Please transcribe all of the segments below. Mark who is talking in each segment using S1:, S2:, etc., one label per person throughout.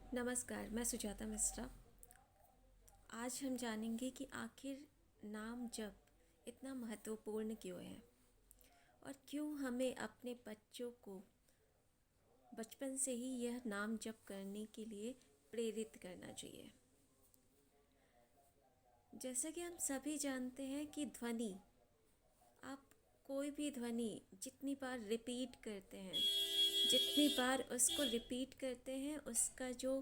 S1: नमस्कार, मैं सुजाता मिश्रा। आज हम जानेंगे कि आखिर नाम जप इतना महत्वपूर्ण क्यों है और क्यों हमें अपने बच्चों को बचपन से ही यह नाम जप करने के लिए प्रेरित करना चाहिए। जैसा कि हम सभी जानते हैं कि ध्वनि, आप कोई भी ध्वनि जितनी बार रिपीट करते हैं, जितनी बार उसको रिपीट करते हैं, उसका जो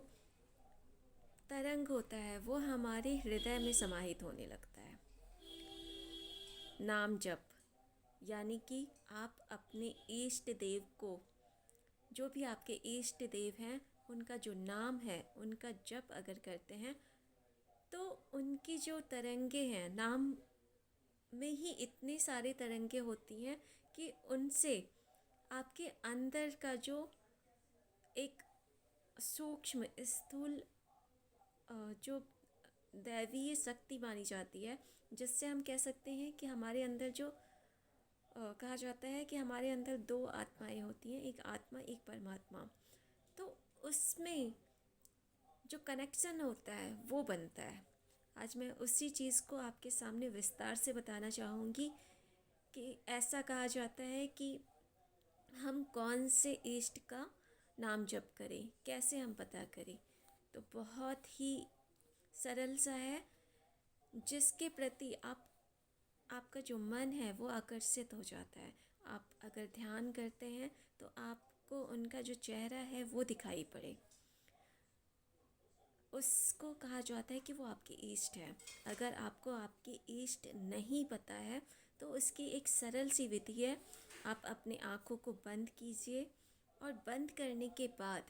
S1: तरंग होता है वो हमारे हृदय में समाहित होने लगता है। नाम जप यानी कि आप अपने इष्ट देव को, जो भी आपके इष्ट देव हैं, उनका जो नाम है उनका जप अगर करते हैं तो उनकी जो तरंगे हैं, नाम में ही इतनी सारी तरंगे होती हैं कि उनसे आपके अंदर का जो एक सूक्ष्म स्थूल जो दैवीय शक्ति मानी जाती है, जिससे हम कह सकते हैं कि हमारे अंदर जो कहा जाता है कि हमारे अंदर दो आत्माएं होती हैं, एक आत्मा एक परमात्मा। तो उसमें जो कनेक्शन होता है वो बनता है। आज मैं उसी चीज़ को आपके सामने विस्तार से बताना चाहूँगी कि ऐसा कहा जाता है कि हम कौन से इष्ट का नाम जप करें, कैसे हम पता करें। तो बहुत ही सरल सा है, जिसके प्रति आपका जो मन है वो आकर्षित हो जाता है। आप अगर ध्यान करते हैं तो आपको उनका जो चेहरा है वो दिखाई पड़े, उसको कहा जाता है कि वो आपके इष्ट है। अगर आपको आपकी इष्ट नहीं पता है तो उसकी एक सरल सी विधि है, आप अपने आँखों को बंद कीजिए और बंद करने के बाद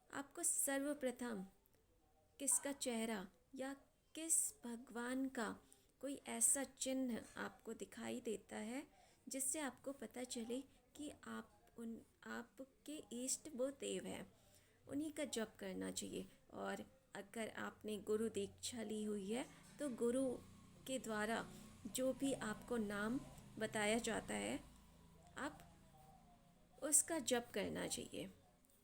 S1: आपको सर्वप्रथम किसका चेहरा या किस भगवान का कोई ऐसा चिन्ह आपको दिखाई देता है जिससे आपको पता चले कि आपके इष्ट वो देव हैं, उन्हीं का जप करना चाहिए। और अगर आपने गुरु दीक्षा ली हुई है तो गुरु के द्वारा जो भी आपको नाम बताया जाता है, आप उसका जप करना चाहिए।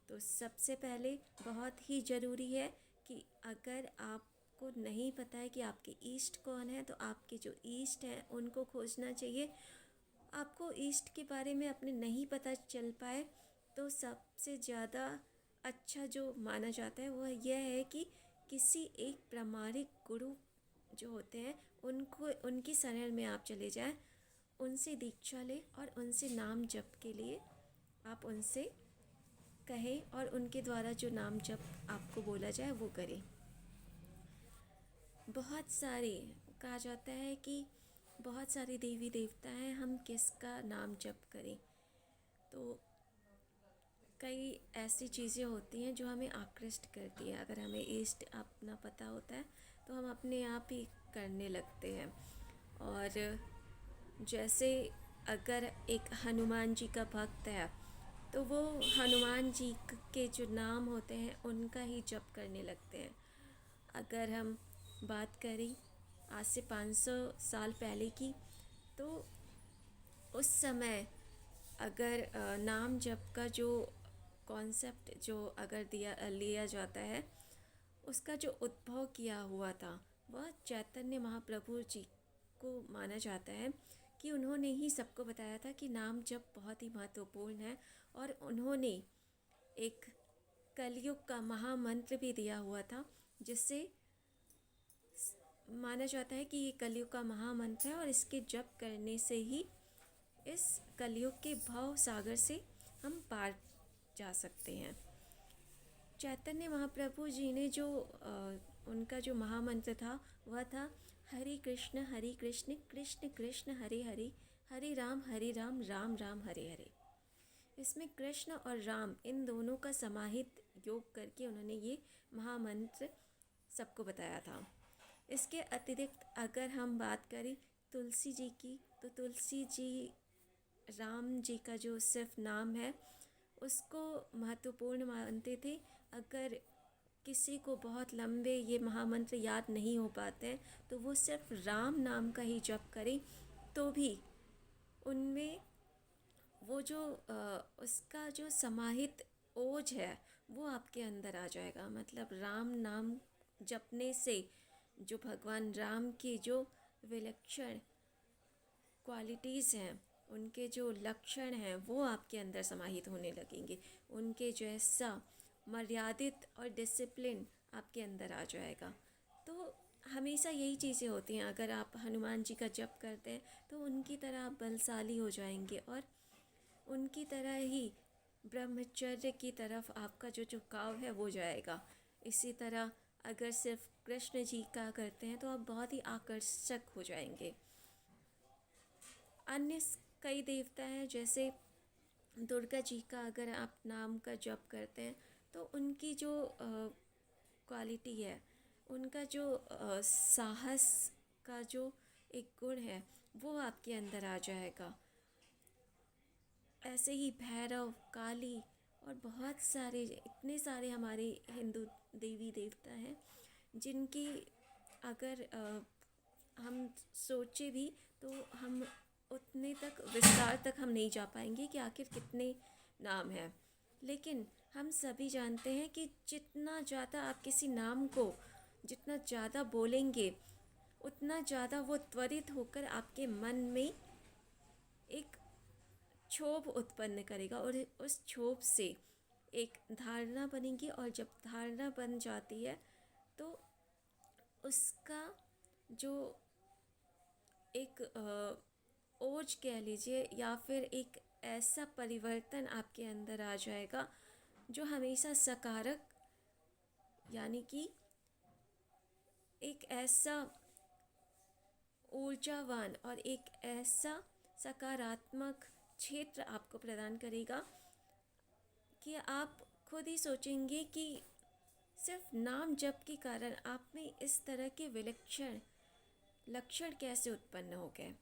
S1: तो सबसे पहले बहुत ही ज़रूरी है कि अगर आपको नहीं पता है कि आपके इष्ट कौन है तो आपके जो इष्ट हैं उनको खोजना चाहिए। आपको इष्ट के बारे में अपने नहीं पता चल पाए तो सबसे ज़्यादा अच्छा जो माना जाता है वह यह है कि किसी एक प्रामाणिक गुरु जो होते हैं उनको, उनकी शरण में आप चले जाएं, उनसे दीक्षा लें और उनसे नाम जप के लिए आप उनसे कहें और उनके द्वारा जो नाम जप आपको बोला जाए वो करें। बहुत सारे कहा जाता है कि बहुत सारे देवी देवता हैं, हम किसका नाम जप करें। तो कई ऐसी चीज़ें होती हैं जो हमें आकृष्ट करती हैं। अगर हमें इष्ट अपना पता होता है तो हम अपने आप ही करने लगते हैं। और जैसे अगर एक हनुमान जी का भक्त है तो वो हनुमान जी के जो नाम होते हैं उनका ही जप करने लगते हैं। अगर हम बात करें आज से 500 साल पहले की, तो उस समय अगर नाम जप का जो कॉन्सेप्ट जो अगर लिया जाता है, उसका जो उद्भव किया हुआ था वह चैतन्य महाप्रभु जी को माना जाता है कि उन्होंने ही सबको बताया था कि नाम जप बहुत ही महत्वपूर्ण है। और उन्होंने एक कलयुग का महामंत्र भी दिया हुआ था, जिससे माना जाता है कि ये कलयुग का महामंत्र है और इसके जप करने से ही इस कलयुग के भव सागर से हम पार जा सकते हैं। चैतन्य महाप्रभु जी ने जो उनका जो महामंत्र था वह था हरे कृष्ण कृष्ण कृष्ण हरे हरे, हरे राम राम राम हरे हरे। इसमें कृष्ण और राम इन दोनों का समाहित योग करके उन्होंने ये महामंत्र सबको बताया था। इसके अतिरिक्त अगर हम बात करें तुलसी जी की, तो तुलसी जी राम जी का जो सिर्फ नाम है उसको महत्वपूर्ण मानते थे। अगर किसी को बहुत लंबे ये महामंत्र याद नहीं हो पाते हैं तो वो सिर्फ राम नाम का ही जप करें तो भी उनमें वो जो उसका जो समाहित ओज है वो आपके अंदर आ जाएगा। मतलब राम नाम जपने से जो भगवान राम की जो विलक्षण क्वालिटीज़ हैं, उनके जो लक्षण हैं, वो आपके अंदर समाहित होने लगेंगे। उनके जैसा मर्यादित और डिसिप्लिन आपके अंदर आ जाएगा। तो हमेशा यही चीज़ें होती हैं। अगर आप हनुमान जी का जप करते हैं तो उनकी तरह आप बलशाली हो जाएंगे और उनकी तरह ही ब्रह्मचर्य की तरफ आपका जो झुकाव है वो जाएगा। इसी तरह अगर सिर्फ कृष्ण जी का करते हैं तो आप बहुत ही आकर्षक हो जाएंगे। अन्य कई देवता हैं, जैसे दुर्गा जी का अगर आप नाम का जप करते हैं तो उनकी जो क्वालिटी है, उनका जो साहस का जो एक गुण है वो आपके अंदर आ जाएगा। ऐसे ही भैरव, काली और बहुत सारे, इतने सारे हमारे हिंदू देवी देवता हैं जिनकी अगर हम सोचे भी तो हम उतने तक विस्तार तक हम नहीं जा पाएंगे कि आखिर कितने नाम हैं। लेकिन हम सभी जानते हैं कि जितना ज़्यादा आप किसी नाम को जितना ज़्यादा बोलेंगे उतना ज़्यादा वो त्वरित होकर आपके मन में एक क्षोभ उत्पन्न करेगा और उस क्षोभ से एक धारणा बनेगी। और जब धारणा बन जाती है तो उसका जो एक ओज कह लीजिए या फिर एक ऐसा परिवर्तन आपके अंदर आ जाएगा जो हमेशा सकारात्मक, यानी कि एक ऐसा ऊर्जावान और एक ऐसा सकारात्मक क्षेत्र आपको प्रदान करेगा कि आप खुद ही सोचेंगे कि सिर्फ नाम जप के कारण आप में इस तरह के विलक्षण लक्षण कैसे उत्पन्न हो गए।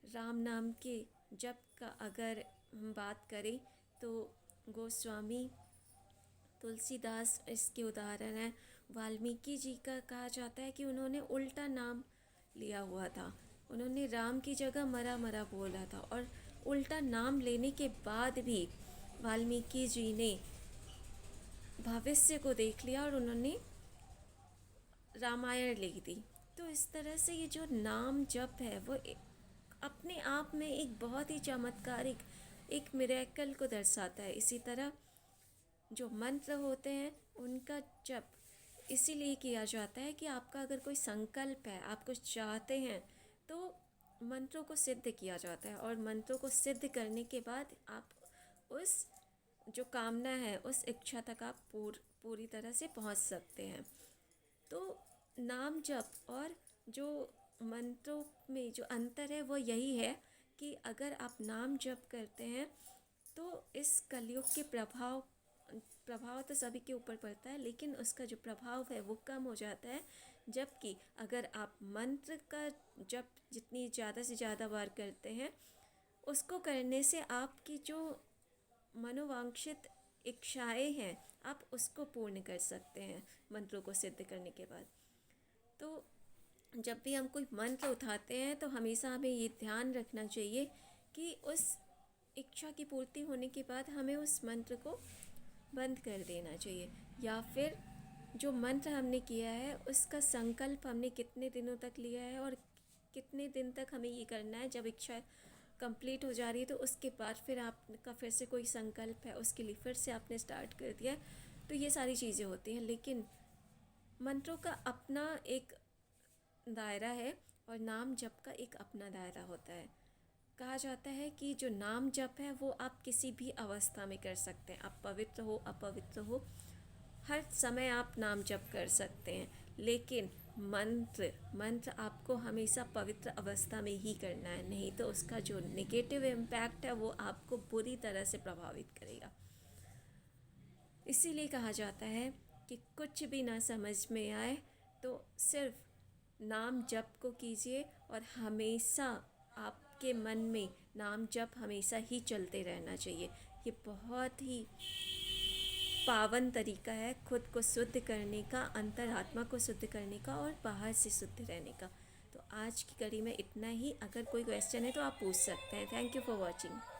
S1: राम नाम के जप का अगर हम बात करें तो गोस्वामी तुलसीदास इसके उदाहरण है। वाल्मीकि जी का कहा जाता है कि उन्होंने उल्टा नाम लिया हुआ था। उन्होंने राम की जगह मरा मरा बोला था और उल्टा नाम लेने के बाद भी वाल्मीकि जी ने भविष्य को देख लिया और उन्होंने रामायण लिख दी। तो इस तरह से ये जो नाम जप है वो अपने आप में एक बहुत ही चमत्कारिक एक मिरेकल को दर्शाता है। इसी तरह जो मंत्र होते हैं उनका जप इसीलिए किया जाता है कि आपका अगर कोई संकल्प है, आप कुछ चाहते हैं, तो मंत्रों को सिद्ध किया जाता है और मंत्रों को सिद्ध करने के बाद आप उस जो कामना है, उस इच्छा तक आप पूरी तरह से पहुंच सकते हैं। तो नाम जप और जो मंत्रों में जो अंतर है वो यही है कि अगर आप नाम जप करते हैं तो इस कलयुग के प्रभाव तो सभी के ऊपर पड़ता है, लेकिन उसका जो प्रभाव है वो कम हो जाता है। जबकि अगर आप मंत्र का जप जितनी ज़्यादा से ज़्यादा बार करते हैं, उसको करने से आपकी जो मनोवांछित इच्छाएं हैं आप उसको पूर्ण कर सकते हैं मंत्रों को सिद्ध करने के बाद। तो जब भी हम कोई मंत्र उठाते हैं तो हमेशा हमें ये ध्यान रखना चाहिए कि उस इच्छा की पूर्ति होने के बाद हमें उस मंत्र को बंद कर देना चाहिए, या फिर जो मंत्र हमने किया है उसका संकल्प हमने कितने दिनों तक लिया है और कितने दिन तक हमें ये करना है। जब इच्छा कंप्लीट हो जा रही है तो उसके बाद फिर आपका फिर से कोई संकल्प है, उसके लिए फिर से आपने स्टार्ट कर दिया। तो ये सारी चीज़ें होती हैं, लेकिन मंत्रों का अपना एक दायरा है और नाम जप का एक अपना दायरा होता है। कहा जाता है कि जो नाम जप है वो आप किसी भी अवस्था में कर सकते हैं। आप पवित्र हो, अपवित्र हो, हर समय आप नाम जप कर सकते हैं। लेकिन मंत्र आपको हमेशा पवित्र अवस्था में ही करना है, नहीं तो उसका जो नेगेटिव इम्पैक्ट है वो आपको बुरी तरह से प्रभावित करेगा। इसीलिए कहा जाता है कि कुछ भी ना समझ में आए तो सिर्फ नाम जप को कीजिए और हमेशा आपके मन में नाम जप हमेशा ही चलते रहना चाहिए। ये बहुत ही पावन तरीका है खुद को शुद्ध करने का, अंतरात्मा को शुद्ध करने का और बाहर से शुद्ध रहने का। तो आज की कड़ी में इतना ही। अगर कोई क्वेश्चन है तो आप पूछ सकते हैं। Thank you for watching.